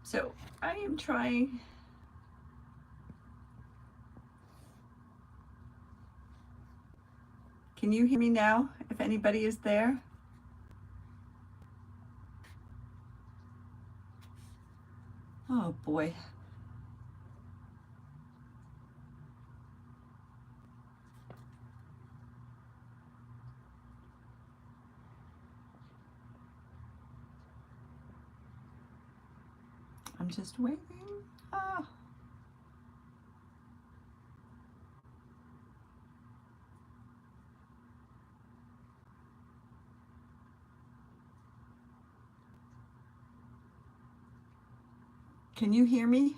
So I am trying. Can you hear me now, if anybody is there? Oh boy. I'm just waiting. Oh. Can you hear me?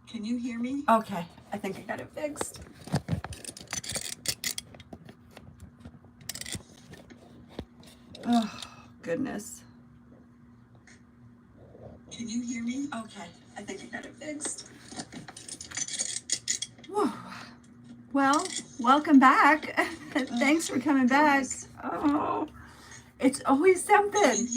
Can you hear me? Okay, I think I got it fixed. Oh, goodness. Can you hear me? Okay, I think I got it fixed. Whew. Well, welcome back. Thanks for coming back. Oh, it's always something.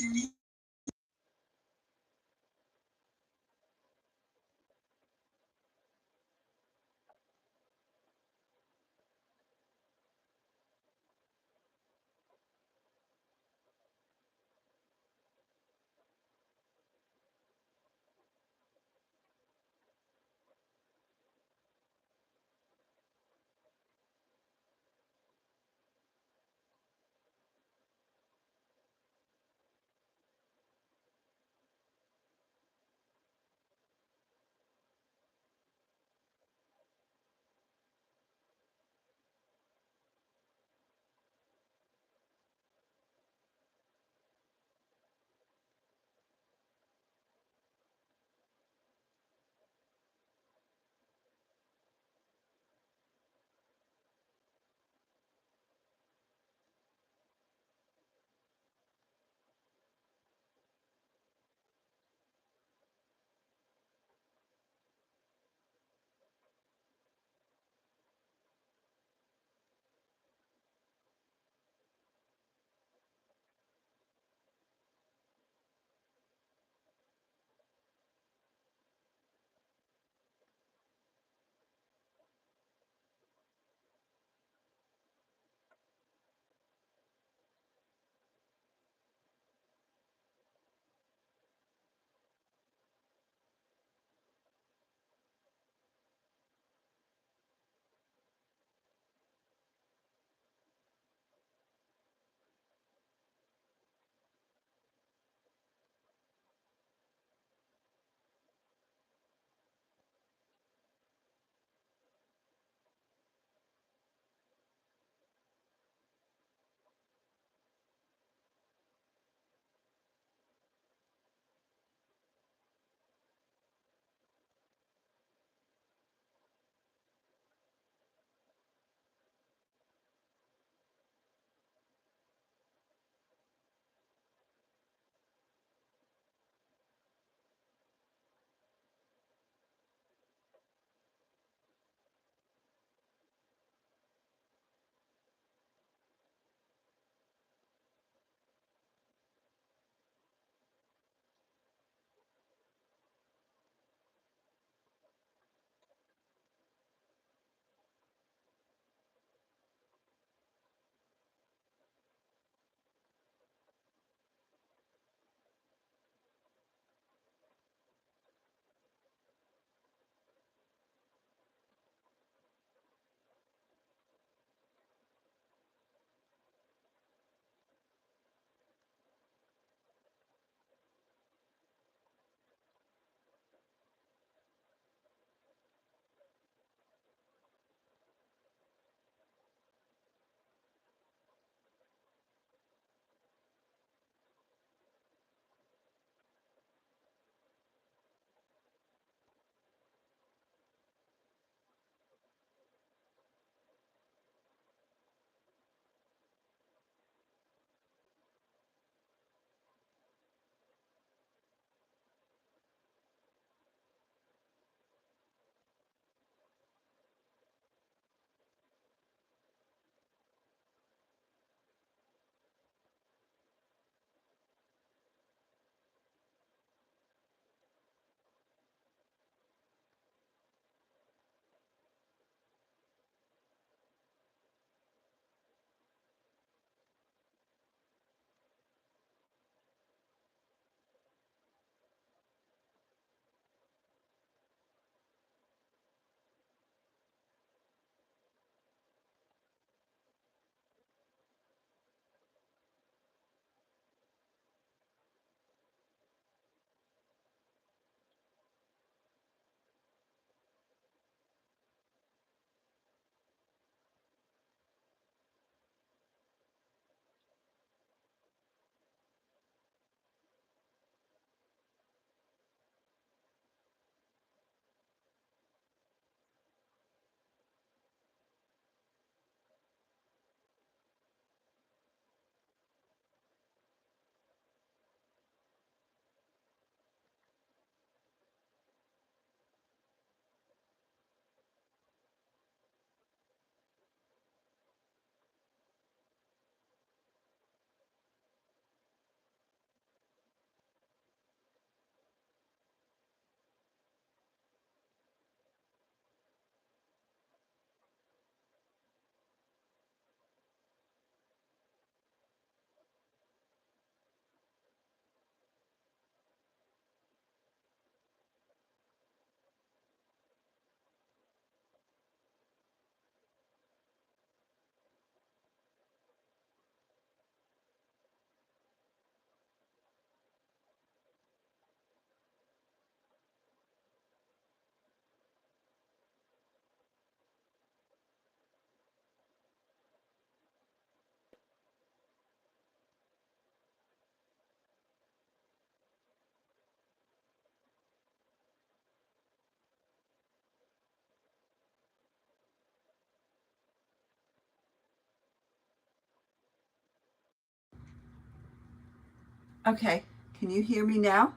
Okay, can you hear me now?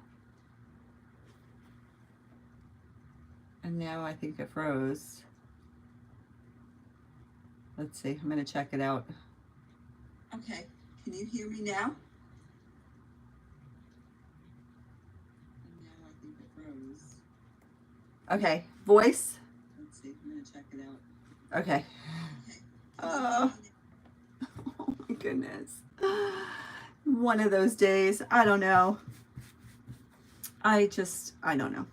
And now I think it froze. Let's see, I'm gonna check it out. Okay, can you hear me now? And now I think it froze. Okay, voice. Let's see, I'm gonna check it out. Okay. Oh, oh my goodness. One of those days, I don't know. I don't know.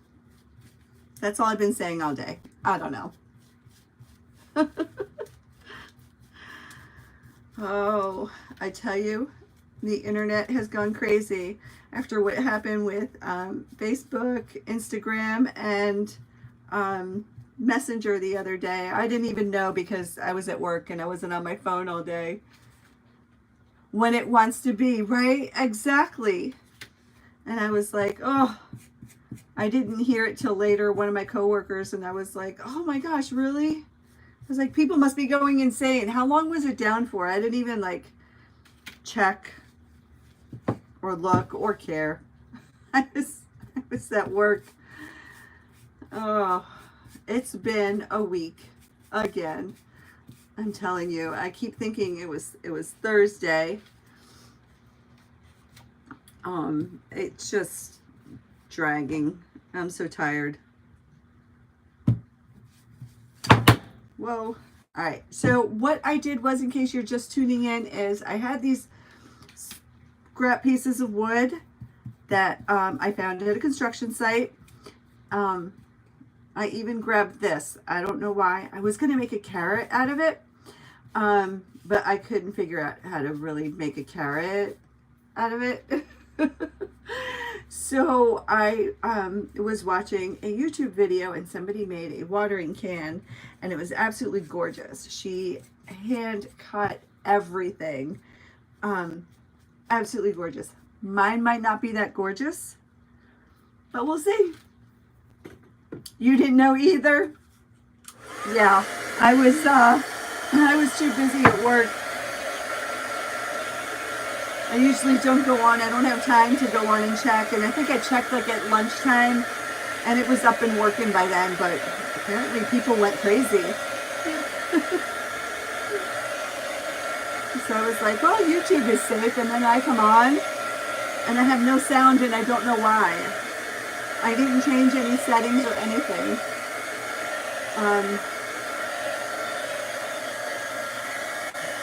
That's all I've been saying all day. I don't know. Oh, I tell you, the internet has gone crazy after what happened with Facebook, Instagram, and Messenger the other day. I didn't even know because I was at work and I wasn't on my phone all day. When it wants to be, right? Exactly. And I was like, oh, I didn't hear it till later, one of my coworkers, and I was like, oh my gosh, really? I was like, people must be going insane. How long was it down for? I didn't even like check or look or care. I was at work. Oh, it's been a week again. I'm telling you, I keep thinking it was Thursday. It's just dragging. I'm so tired. Whoa. All right. So what I did was, in case you're just tuning in, is I had these scrap pieces of wood that I found at a construction site. I even grabbed this. I don't know why. I was going to make a carrot out of it, but I couldn't figure out how to really make a carrot out of it. So I was watching a YouTube video and somebody made a watering can and it was absolutely gorgeous. She hand cut everything. Absolutely gorgeous. Mine might not be that gorgeous, but we'll see. You didn't know either? Yeah, I was too busy at work. I usually don't go on. I don't have time to go on and check. And I think I checked like at lunchtime and it was up and working by then, but apparently people went crazy. So I was like, well, YouTube is safe. And then I come on and I have no sound and I don't know why. I didn't change any settings or anything.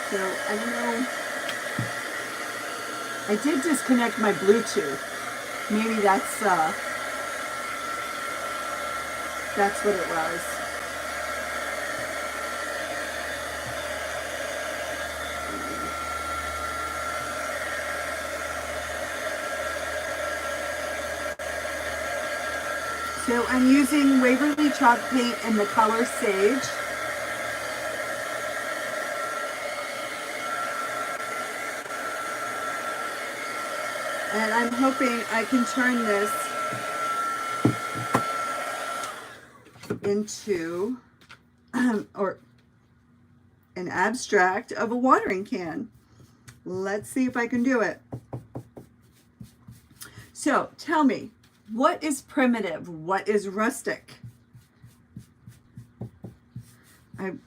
So I don't know. I did disconnect my Bluetooth. Maybe that's what it was. So I'm using Waverly Chalk Paint in the color Sage. And I'm hoping I can turn this into or an abstract of a watering can. Let's see if I can do it. So tell me, what is primitive? What is rustic? I'm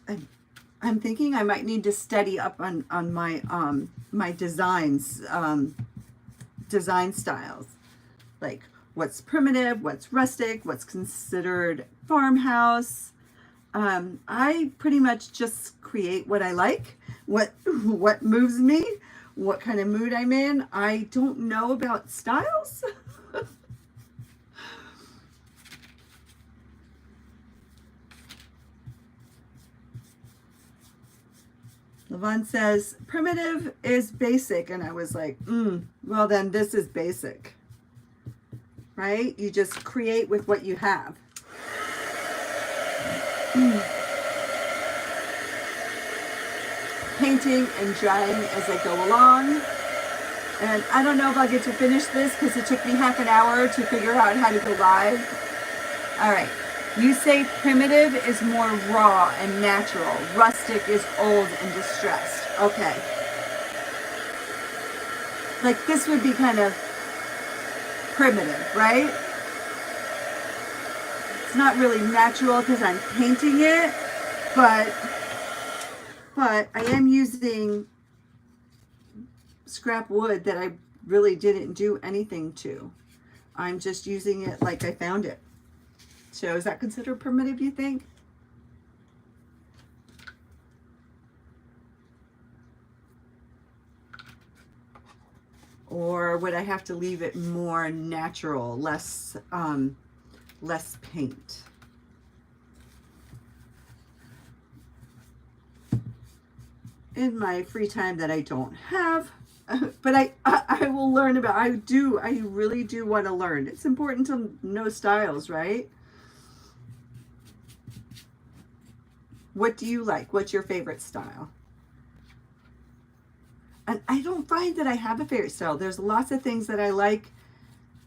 thinking I might need to study up on my my designs. Design styles, like what's primitive, what's rustic, what's considered farmhouse. I pretty much just create what I like, what moves me, what kind of mood I'm in. I don't know about styles. Levon says, primitive is basic. And I was like, well, then this is basic, right? You just create with what you have. Painting and drying as I go along. And I don't know if I'll get to finish this because it took me half an hour to figure out how to go live. All right. You say primitive is more raw and natural. Rustic is old and distressed. Okay. Like this would be kind of primitive, right? It's not really natural because I'm painting it, but I am using scrap wood that I really didn't do anything to. I'm just using it like I found it. So is that considered primitive, do you think? Or would I have to leave it more natural, less paint? In my free time that I don't have, but I will learn about, I really do want to learn. It's important to know styles, right? What do you like? What's your favorite style? And I don't find that I have a favorite style. There's lots of things that I like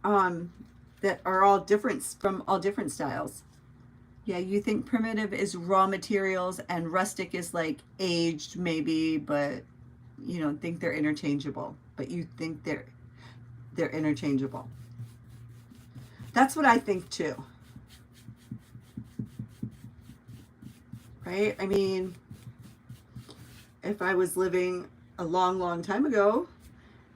that are all different, from all different styles. Yeah, you think primitive is raw materials and rustic is like aged maybe, but you don't think they're interchangeable. But you think they're interchangeable. That's what I think too. Right? I mean, if I was living a long time ago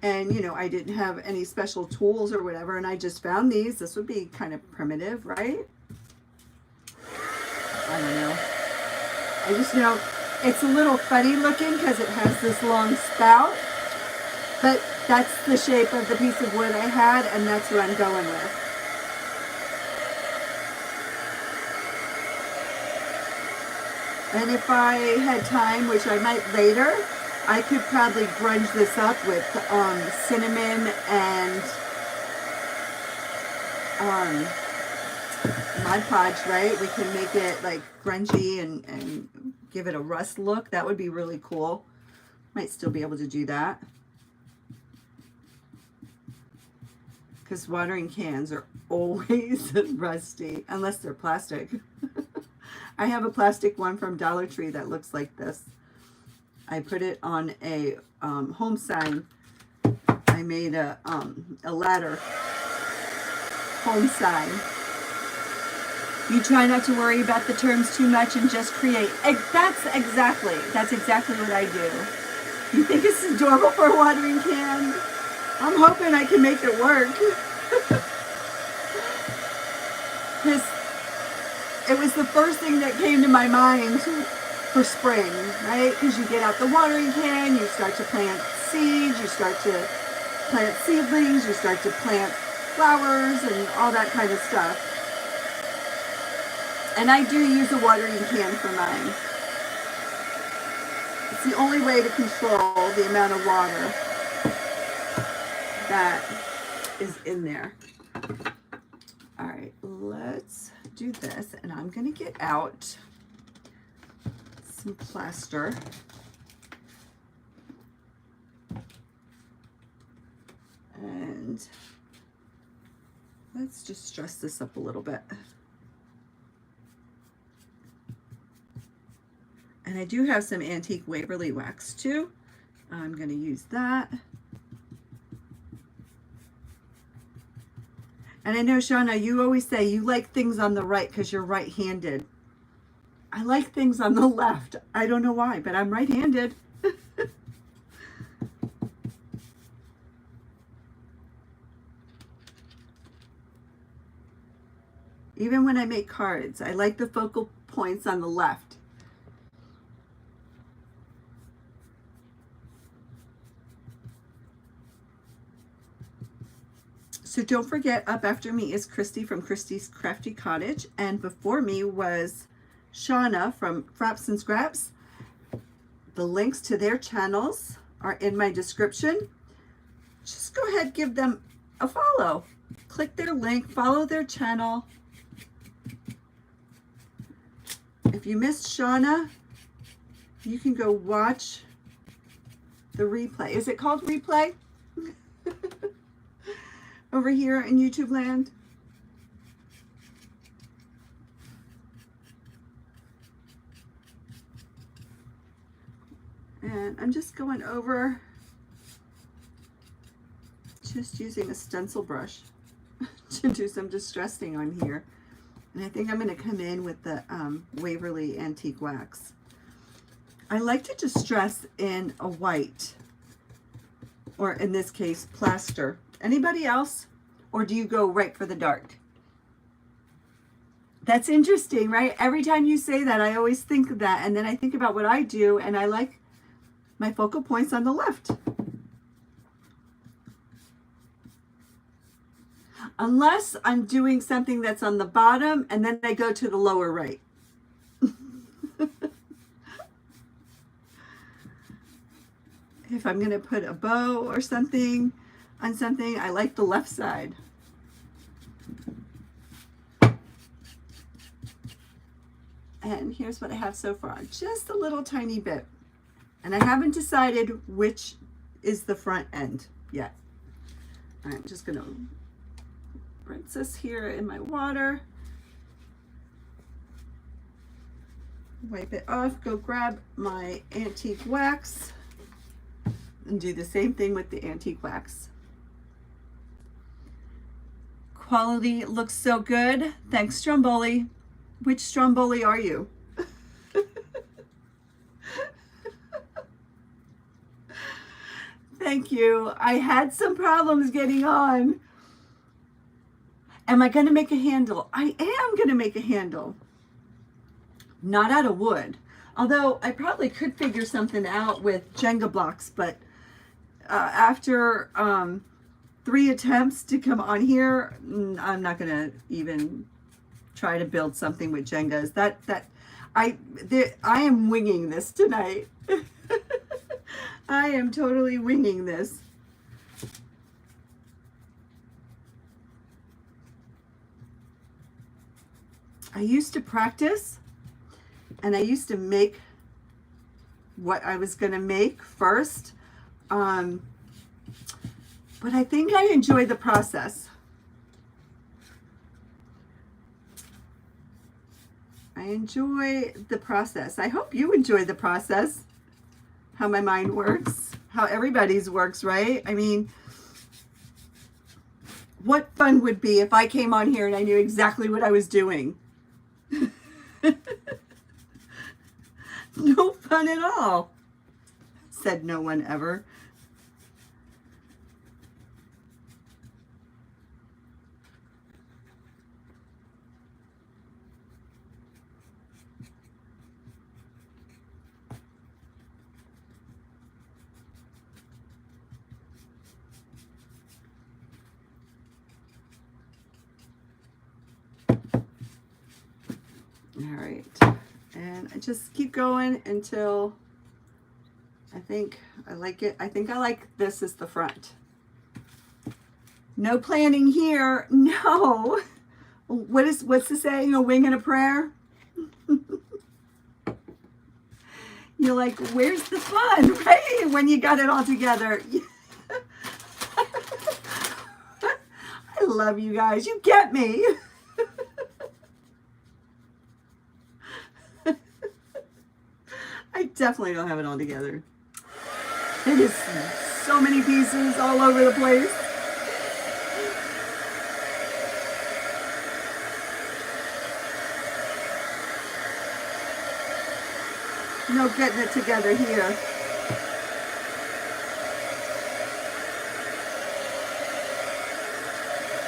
and you know I didn't have any special tools or whatever and I just found these, this would be kind of primitive, right? I don't know. I just know it's a little funny looking because it has this long spout, but that's the shape of the piece of wood I had and that's what I'm going with. And if I had time, which I might later, I could probably grunge this up with cinnamon and Mod Podge, right? We can make it like grungy and give it a rust look. That would be really cool. Might still be able to do that. Because watering cans are always rusty, unless they're plastic. I have a plastic one from Dollar Tree that looks like this. I put it on a home sign. I made a ladder home sign. You try not to worry about the terms too much and just create. That's exactly what I do. You think it's adorable for a watering can? I'm hoping I can make it work. Because it was the first thing that came to my mind for spring, right? Because you get out the watering can, you start to plant seeds, you start to plant seedlings, you start to plant flowers and all that kind of stuff. And I do use a watering can for mine. It's the only way to control the amount of water that is in there. All right, let's do this, and I'm going to get out some plaster. And let's just dress this up a little bit. And I do have some antique Waverly wax too. I'm going to use that. And I know, Shauna, you always say you like things on the right because you're right-handed. I like things on the left. I don't know why, but I'm right-handed. Even when I make cards, I like the focal points on the left. So don't forget, up after me is Christy from Christy's Crafty Cottage, and before me was Shauna from Frapps Scraps. The links to their channels are in my description. Just go ahead, give them a follow. Click their link, follow their channel. If you missed Shauna, you can go watch the replay. Is it called replay? Over here in YouTube land. And I'm just going over, just using a stencil brush. to do some distressing on here. And I think I'm going to come in with the Waverly Antique Wax. I like to distress in a white, or in this case, plaster. Anybody else? Or do you go right for the dark? That's interesting, right? Every time you say that, I always think of that. And then I think about what I do, and I like my focal points on the left. Unless I'm doing something that's on the bottom, and then I go to the lower right. If I'm going to put a bow or something on something, I like the left side. And here's what I have so far, just a little tiny bit. And I haven't decided which is the front end yet. I'm just going to rinse this here in my water. Wipe it off, go grab my antique wax and do the same thing with the antique wax. Quality looks so good. Thanks, Stromboli. Which Stromboli are you? Thank you. I had some problems getting on. Am I going to make a handle? I am going to make a handle. Not out of wood. Although I probably could figure something out with Jenga blocks, but after 3 attempts to come on here, I'm not going to even try to build something with Jengas. I am winging this tonight. I am totally winging this. I used to practice, and I used to make what I was going to make first. But I think I enjoy the process. I enjoy the process. I hope you enjoy the process. How my mind works, how everybody's works, right? I mean, what fun would be if I came on here and I knew exactly what I was doing? No fun at all, said no one ever. All right, and I just keep going until I think I like it. I think I like this as the front. No planning here. No. What's the saying? A wing and a prayer? You're like, where's the fun, right? When you got it all together. I love you guys. You get me. I definitely don't have it all together. It is so many pieces all over the place. No getting it together here.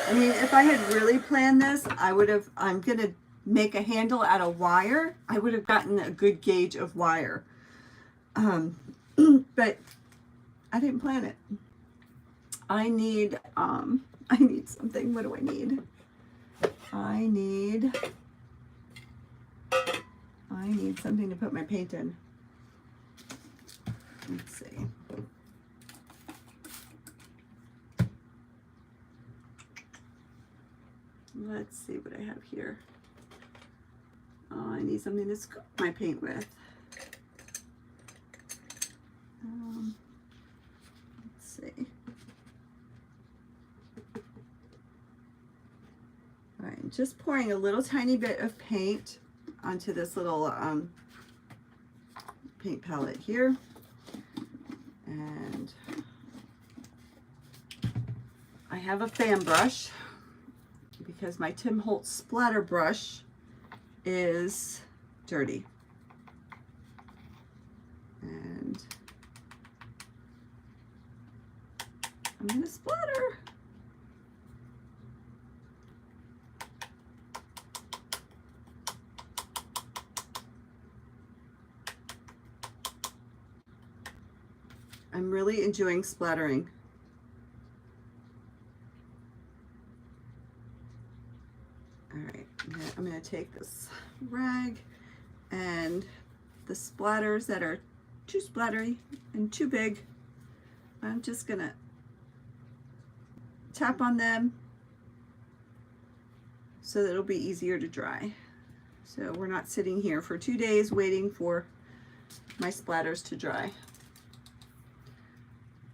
I mean, if I had really planned this, I would have, I'm going to make a handle out of wire. I would have gotten a good gauge of wire. But I didn't plan it. I need something. What do I need? I need something to put my paint in. Let's see. Let's see what I have here. Oh, I need something to scoop my paint with. Let's see. All right, I'm just pouring a little tiny bit of paint onto this little paint palette here. And I have a fan brush. because my Tim Holtz splatter brush is dirty. And I'm going to splatter. I'm really enjoying splattering. All right, I'm going to take this rag and the splatters that are too splattery and too big, I'm just going to tap on them so that it'll be easier to dry. So we're not sitting here for 2 days waiting for my splatters to dry.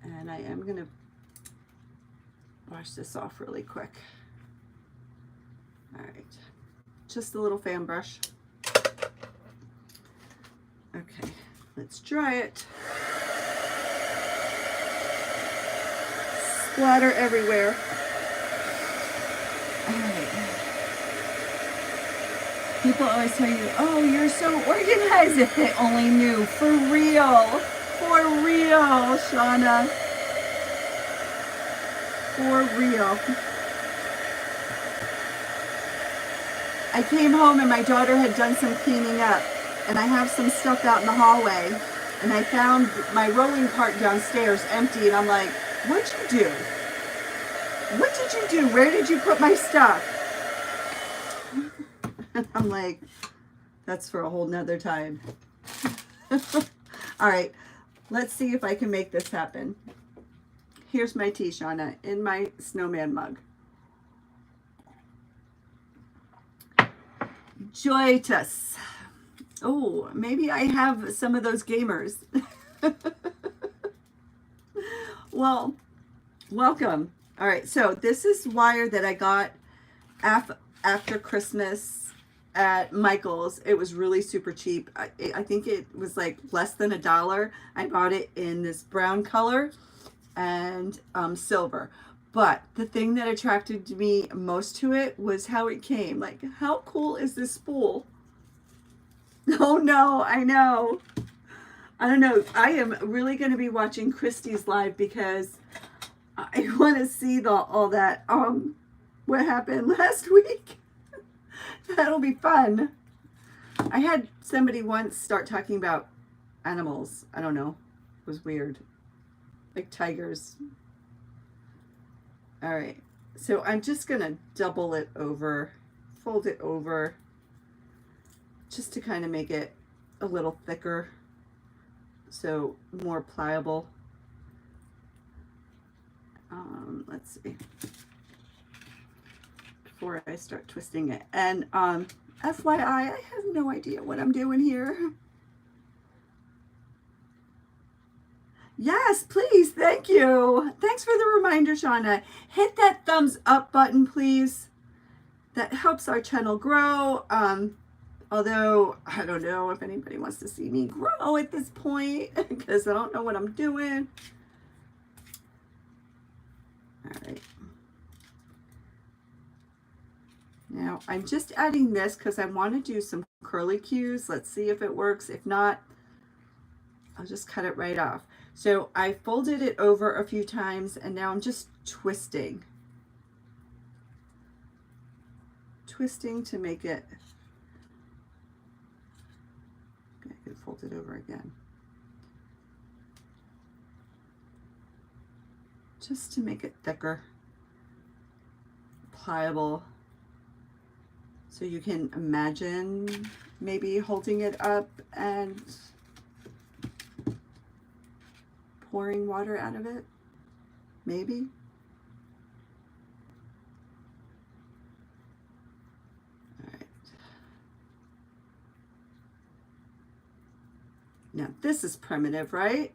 And I am going to wash this off really quick. All right, just a little fan brush. Okay, let's dry it. Splatter everywhere. All right. People always tell you, oh, you're so organized. If they only knew. For real. For real, Shauna. For real. I came home and my daughter had done some cleaning up, and I have some stuff out in the hallway, and I found my rolling cart downstairs empty, and I'm like, what'd you do? What did you do? Where did you put my stuff? I'm like, that's for a whole nother time. All right, let's see if I can make this happen. Here's my tea, Shauna, in my snowman mug. Joyous. Oh, maybe I have some of those gamers. Well, welcome. All right, so this is wire that I got after Christmas at Michael's. It was really super cheap. I think it was like less than $1. I bought it in this brown color and silver. But the thing that attracted me most to it was how it came. Like, how cool is this spool? Oh no, I know. I don't know. I am really going to be watching Christie's live because I want to see all that what happened last week. That'll be fun. I had somebody once start talking about animals. I don't know. It was weird. Like tigers. All right. So I'm just going to double it over, fold it over, just to kind of make it a little thicker, so more pliable. Let's see, before I start twisting it. And FYI, I have no idea what I'm doing here. Yes, please. Thank you. Thanks for the reminder, Shauna. Hit that thumbs up button, please. That helps our channel grow. Although I don't know if anybody wants to see me grow at this point because I don't know what I'm doing. All right. Now I'm just adding this because I want to do some curly cues. Let's see if it works. If not, I'll just cut it right off. So I folded it over a few times and now I'm just twisting. Twisting to make it. I could fold it over again. Just to make it thicker, pliable. So you can imagine maybe holding it up and pouring water out of it, maybe. All right. Now this is primitive, right?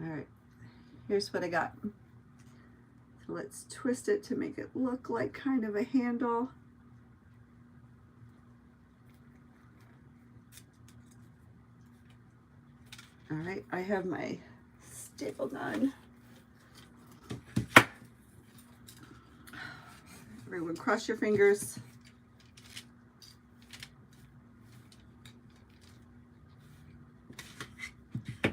All right, here's what I got. So let's twist it to make it look like kind of a handle. All right, I have my staple gun. Everyone cross your fingers. Okay.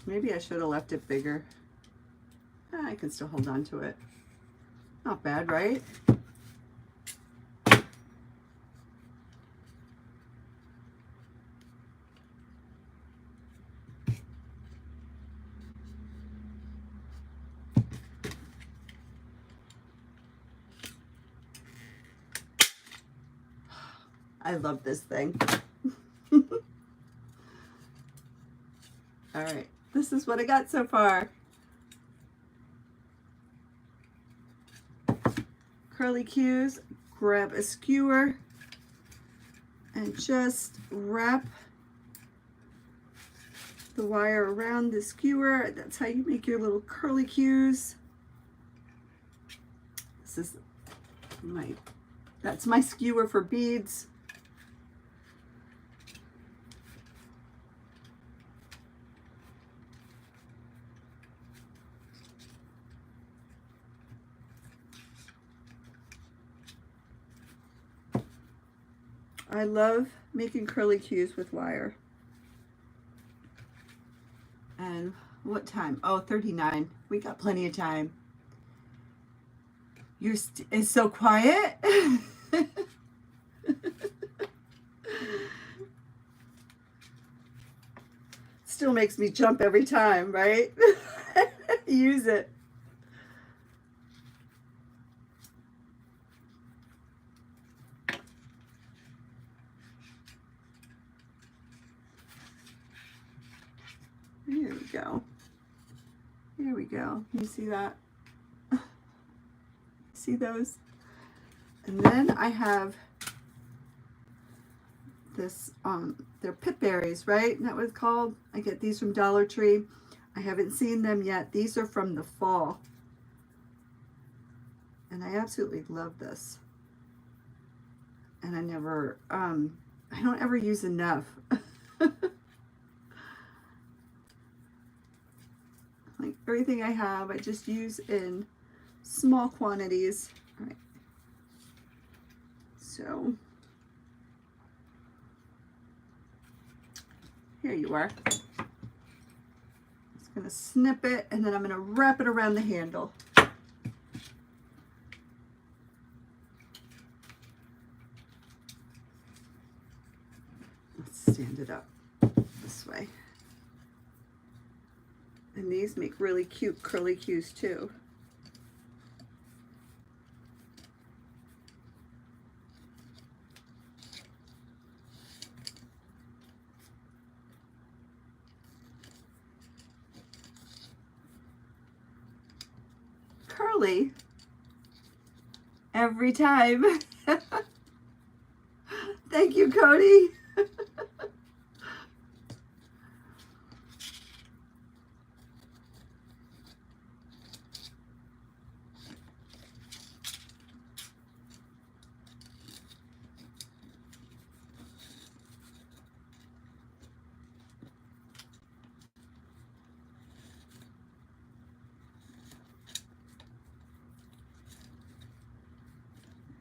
Maybe I should have left it bigger. I can still hold on to it. Not bad, right? I love this thing. All right, this is what I got so far. Curly cues, grab a skewer and just wrap the wire around the skewer. That's how you make your little curly cues. This is that's my skewer for beads. I love making curly cues with wire. And what time? Oh, 39. We got plenty of time. It's so quiet. Still makes me jump every time, right? Use it. There we go. Here we go. You see that? See those? And then I have this, they're pip berries, right? Isn't that what it's called? I get these from Dollar Tree. I haven't seen them yet. These are from the fall. And I absolutely love this. And I don't ever use enough. Like everything I have, I just use in small quantities. All right. So here you are. Just gonna snip it and then I'm gonna wrap it around the handle. Let's stand it up this way. And these make really cute curly cues too. Curly every time. Thank you, Cody.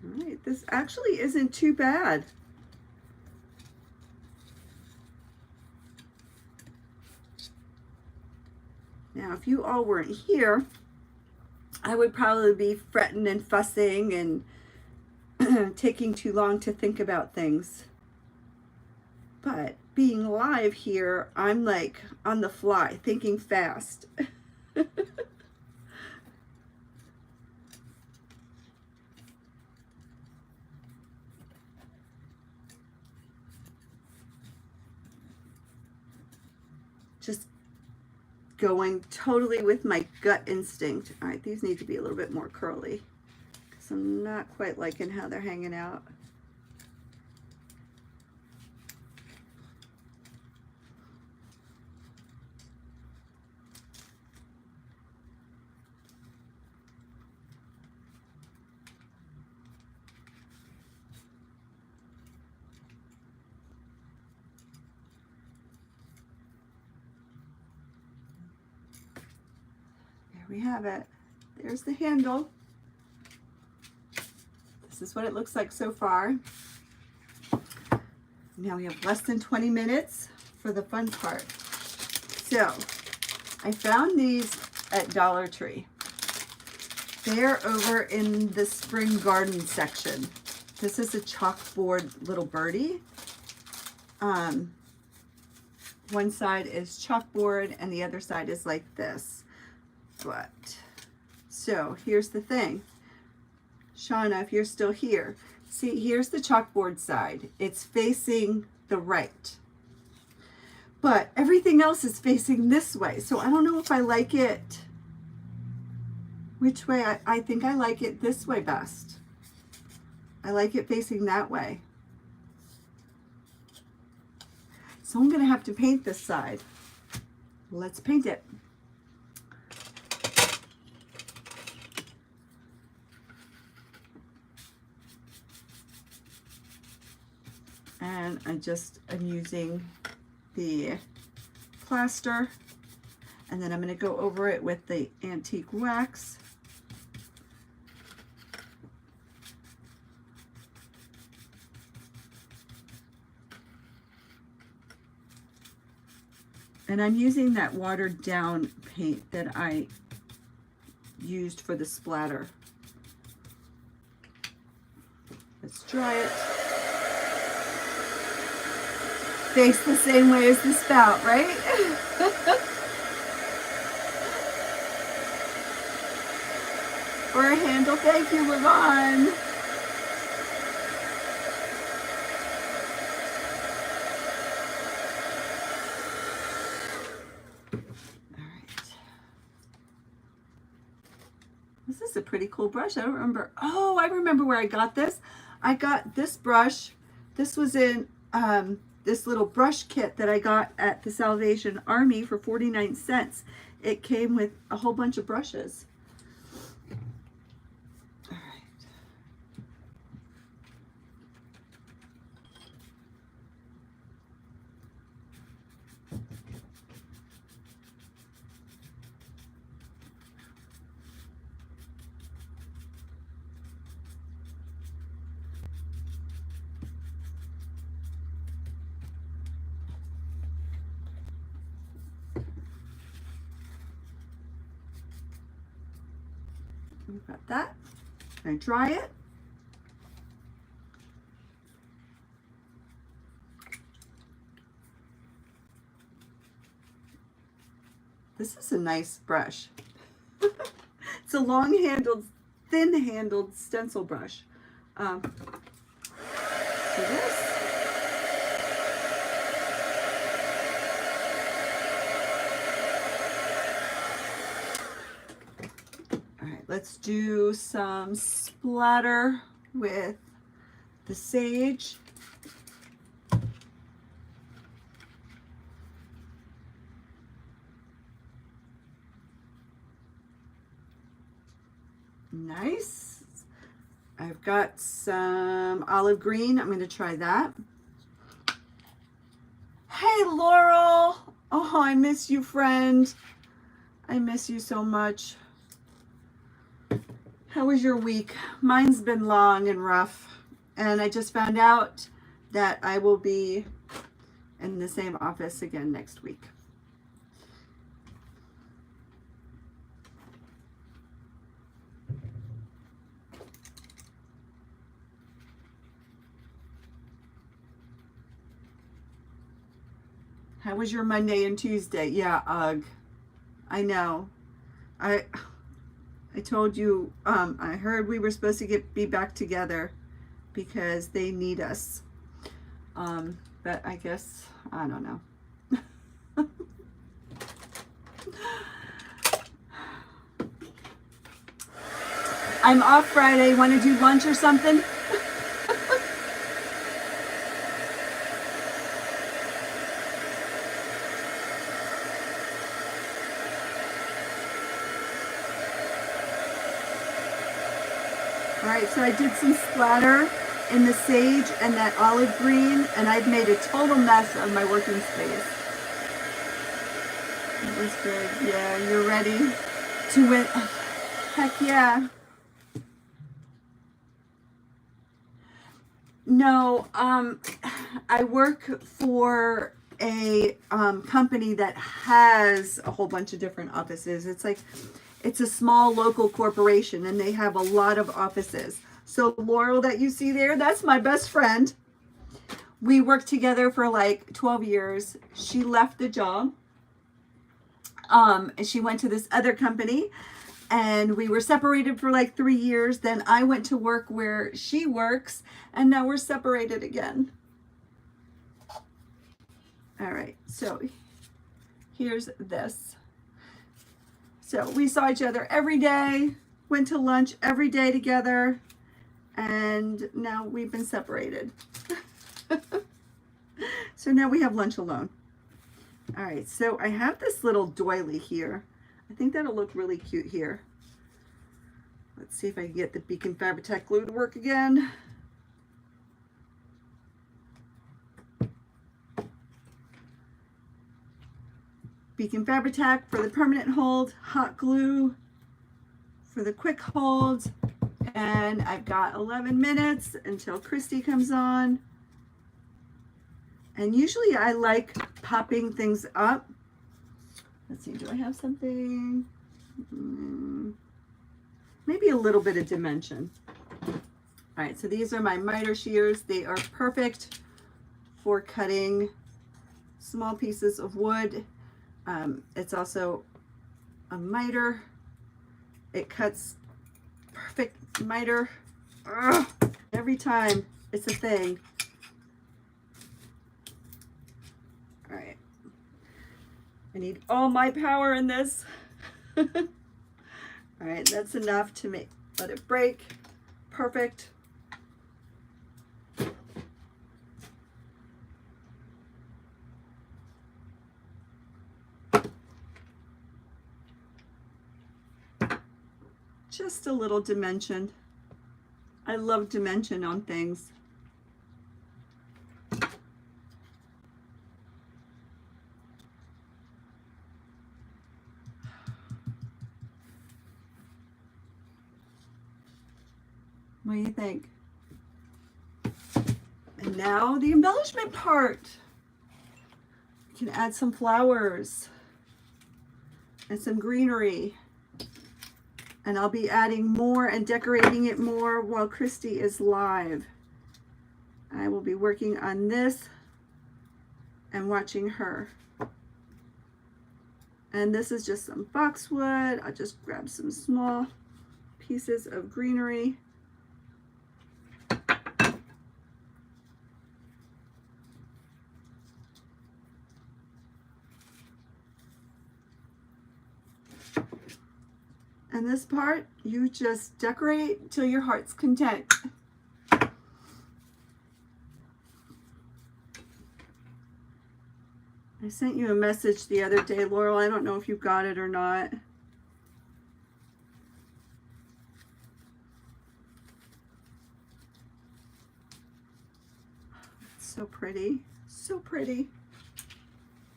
All right, this actually isn't too bad. Now, if you all weren't here, I would probably be fretting and fussing and taking too long to think about things. But being live here, I'm like on the fly, thinking fast. Just going totally with my gut instinct. All right, these need to be a little bit more curly because I'm not quite liking how they're hanging out. we have it. There's the handle. This is what it looks like so far. Now we have less than 20 minutes for the fun part. So I found these at Dollar Tree. They're over in the spring garden section. This is a chalkboard little birdie. One side is chalkboard and the other side is like this. But, so here's the thing. Shauna, if you're still here, see, here's the chalkboard side. It's facing the right. But everything else is facing this way. So I don't know if I like it. Which way? I think I like it this way best. I like it facing that way. So I'm going to have to paint this side. Let's paint it. And I'm using the plaster, and then I'm going to go over it with the antique wax. And I'm using that watered down paint that I used for the splatter. Let's dry it. Face the same way as the spout, right? For a handle, thank you, Levon. This is a pretty cool brush. I don't remember. Oh, I remember where I got this. I got this brush. This was in this little brush kit that I got at the Salvation Army for 49 cents. It came with a whole bunch of brushes. All right. We've got that. I dry it. This is a nice brush. It's a long-handled, thin-handled stencil brush. So this. Let's do some splatter with the sage. Nice. I've got some olive green. I'm going to try that. Hey, Laurel. Oh, I miss you, friend. I miss you so much. How was your week? Mine's been long and rough, and I just found out that I will be in the same office again next week. How was your Monday and Tuesday? Yeah, ugh. I know. I told you, I heard we were supposed to be back together because they need us. But I guess, I don't know. I'm off Friday. Want to do lunch or something? Alright, so I did some splatter in the sage and that olive green, and I've made a total mess of my working space. It was good. Yeah, you're ready Do it. Heck yeah. No, I work for a company that has a whole bunch of different offices. It's a small local corporation and they have a lot of offices. So Laurel that you see there, that's my best friend. We worked together for like 12 years. She left the job. And she went to this other company and we were separated for like 3 years. Then I went to work where she works and now we're separated again. All right, so here's this. So we saw each other every day, went to lunch every day together, and now we've been separated. So now we have lunch alone. All right, so I have this little doily here. I think that'll look really cute here. Let's see if I can get the Beacon Fabri-Tac glue to work again. Beacon Fabri-Tac for the permanent hold, hot glue for the quick hold, and I've got 11 minutes until Christy comes on. And usually I like popping things up. Let's see, do I have something? Maybe a little bit of dimension. All right, so these are my miter shears. They are perfect for cutting small pieces of wood. It's also a miter. It cuts perfect miter. Ugh, every time it's a thing. All right. I need all my power in this. All right, that's enough to let it break. Perfect. Just a little dimension. I love dimension on things. What do you think? And now the embellishment part. You can add some flowers and some greenery. And I'll be adding more and decorating it more while Christy is live. I will be working on this and watching her. And this is just some boxwood. I'll just grab some small pieces of greenery. And this part, you just decorate till your heart's content. I sent you a message the other day, Laurel. I don't know if you got it or not. It's so pretty. So pretty.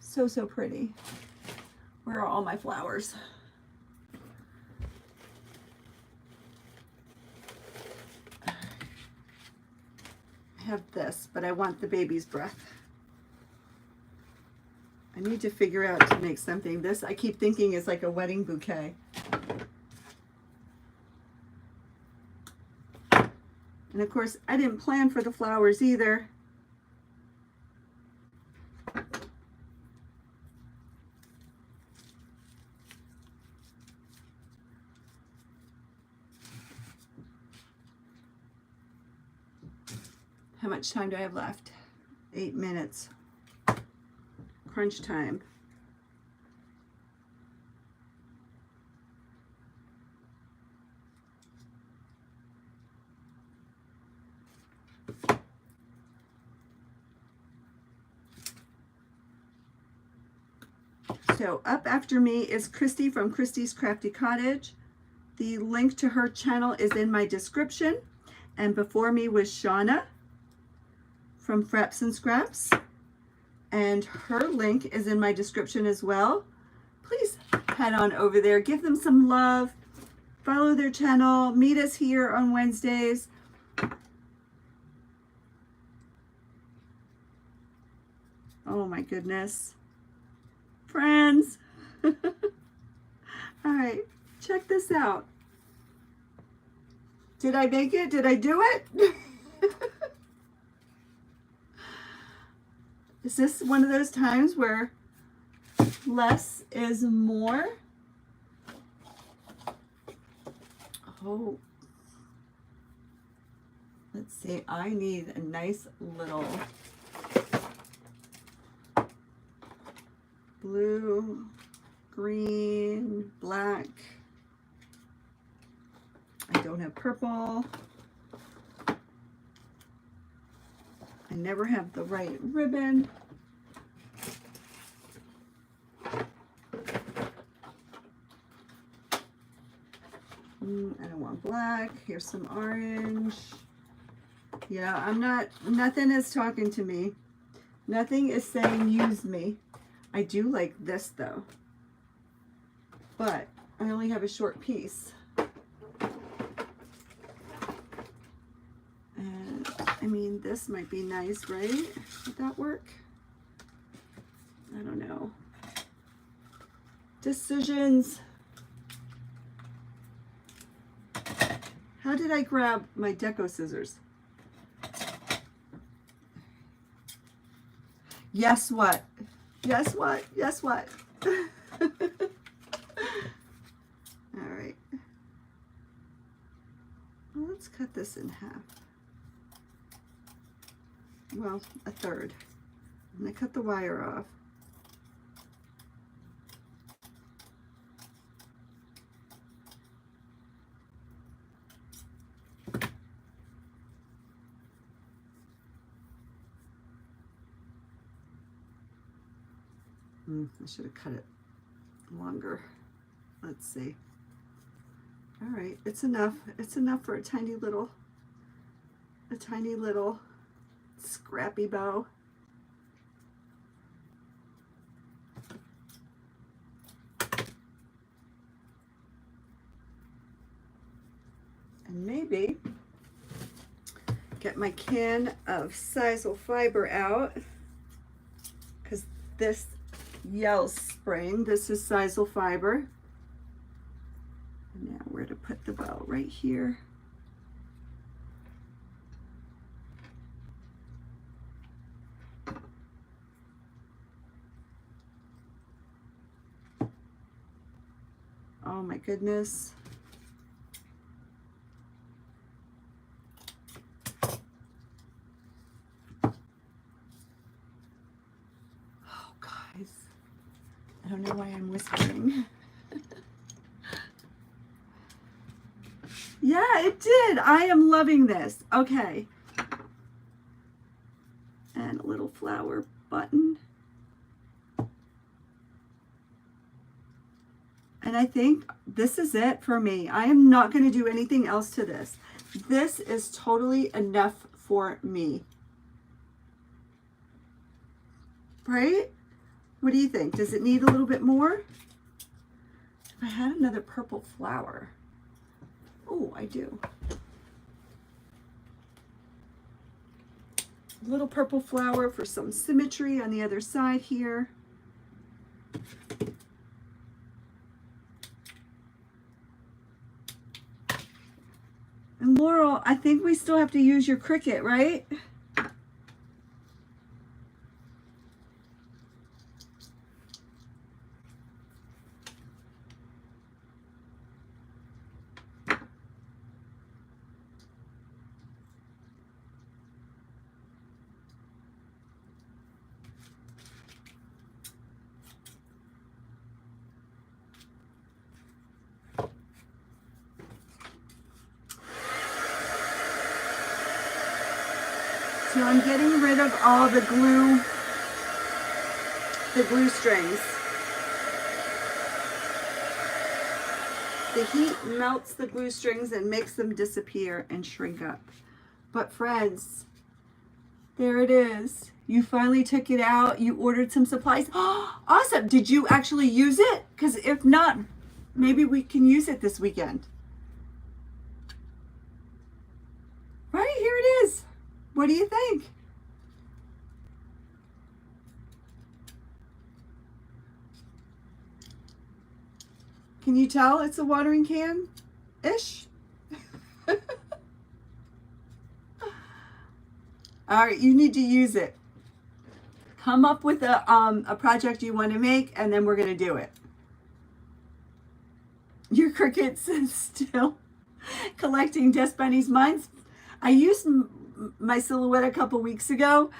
So, so pretty. Where are all my flowers? Have this, but I want the baby's breath. I need to figure out to make something. This I keep thinking is like a wedding bouquet. And of course, I didn't plan for the flowers either. How much time do I have left? 8 minutes. Crunch time. So up after me is Christy from Christy's Crafty Cottage. The link to her channel is in my description. And before me was Shauna from Frapps Scraps, and her link is in my description as well. please head on over there. Give them some love. Follow their channel. Meet us here on Wednesdays. Oh my goodness. Friends. All right, check this out. Did I make it? Did I do it? Is this one of those times where less is more? Oh, let's see. I need a nice little blue, green, black. I don't have purple. I never have the right ribbon. I don't want black. Here's some orange. Yeah, nothing is talking to me. Nothing is saying use me. I do like this though, but I only have a short piece. And I mean, this might be nice, right? Would that work? I don't know. Decisions. How did I grab my deco scissors? Yes, what? Yes, what? Yes, what? All right. Well, let's cut this in half. Well, a third. I'm going to cut the wire off. I should have cut it longer. Let's see. All right, it's enough. It's enough for a tiny little scrappy bow. And maybe get my can of sisal fiber out, because this yellow spring, this is sisal fiber. And now where to put the bow? Right here. Oh my goodness. I don't know why I'm whispering. Yeah, it did. I am loving this. Okay. And a little flower button. And I think this is it for me. I am not going to do anything else to this. This is totally enough for me. Right? What do you think? Does it need a little bit more? If I had another purple flower. Oh, I do. A little purple flower for some symmetry on the other side here. And Laurel, I think we still have to use your Cricut, right? So I'm getting rid of all the glue strings. The heat melts the glue strings and makes them disappear and shrink up. But friends, there it is. You finally took it out. You ordered some supplies. Awesome. Did you actually use it? Because if not, maybe we can use it this weekend. Right, here it is. What do you think? Can you tell it's a watering can-ish? All right, you need to use it. Come up with a project you want to make, and then we're going to do it. Your crickets still collecting dust bunnies. I used my silhouette a couple weeks ago,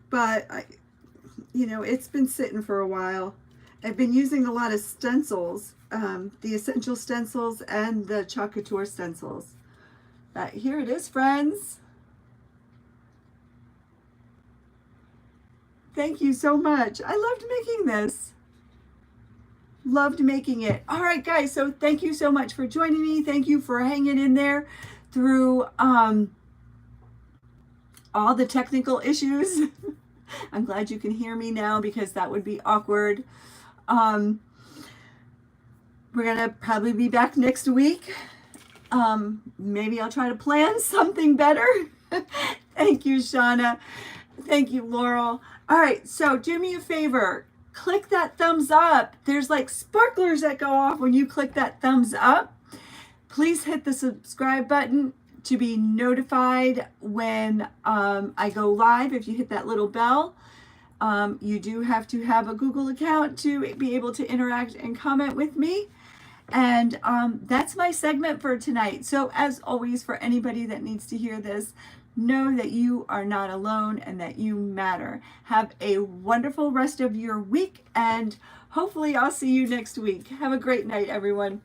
but you know, it's been sitting for a while. I've been using a lot of stencils, the essential stencils and the Chalk Couture stencils. But here it is, friends. Thank you so much. I loved making this. Loved making it. All right, guys, so thank you so much for joining me. Thank you for hanging in there through all the technical issues. I'm glad you can hear me now, because that would be awkward. We're gonna probably be back next week. Maybe I'll try to plan something better. Thank you, Shauna. Thank you, Laurel. All right, so do me a favor. Click that thumbs up. There's like sparklers that go off when you click that thumbs up. Please hit the subscribe button to be notified when I go live. If you hit that little bell, you do have to have a Google account to be able to interact and comment with me. And that's my segment for tonight. So as always, for anybody that needs to hear this, know that you are not alone and that you matter. Have a wonderful rest of your week, and hopefully I'll see you next week. Have a great night, everyone.